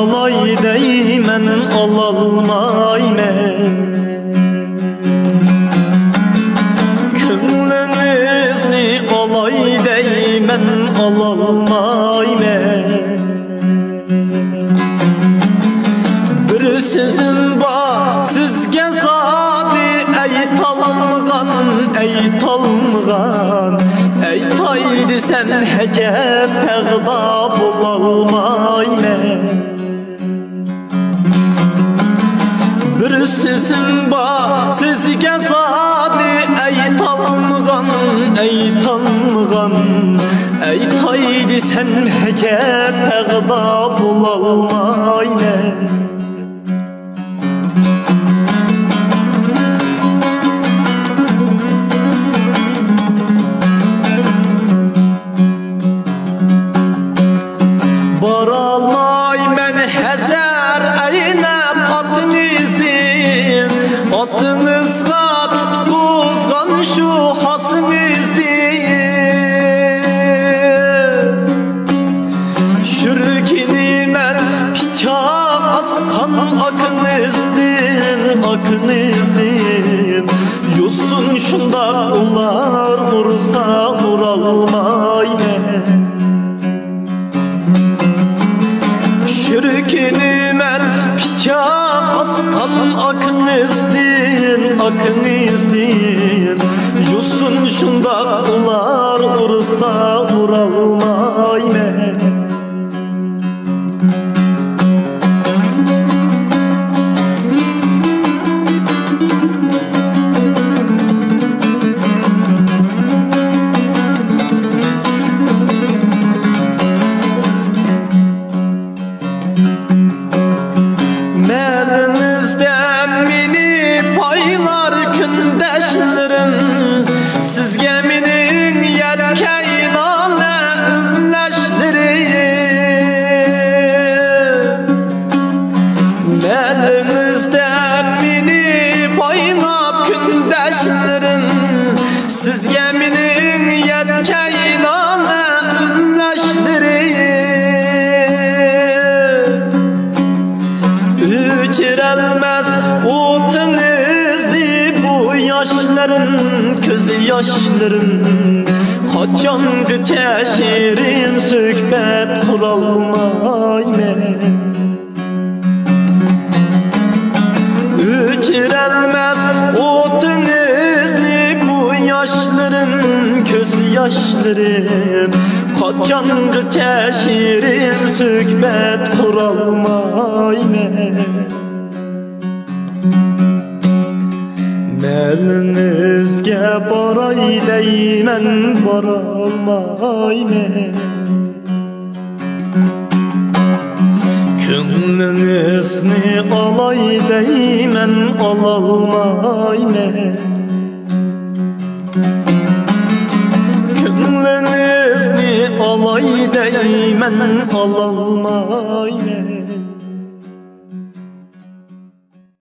alay deymen alalmaymen. Könlünüzni alay deymen alalmaymen. Bir sözüm var sizge zadi eytalgan, eytalgan. Eytaydı sen hece pegda bulalmaymen. Bir sözüm var sizge zadi eytalgan, eytalgan. Eytaydı sen hece pegda bulalmaymen. Baralmaymen hezer eynep atınızdin. Atınızga tutquzgan şu hasınızdin. Şürkini men piçak askan akınızdin, akınızdin. Yusun şunda ular vursa vuralmaymen. Şürkini men piçak askan akınızdin, akınızdin. Yusun şunda ular vursa vuralmaymen. Melinizden meni paylar kündeşlerim. Sizge menin yetkeynalı ünleşlerim. Melinizden meni paylar kündeşlerim. Sizge menin yetkeynalı ünleşlerim. Üçirelmez otunuzli bu yaşların, közü yaşların. Kaçankı çeşirin söhbet kuralmaymen. Üçirelmez otunuzli bu yaşların, közü yaşların. Kaçankı çeşirin söhbet kuralmaymen. Melinizge baray deymen baralmaymen. Könlünüzni alay deymen alalmaymen. Könlünüzni alay deymen alalmaymen.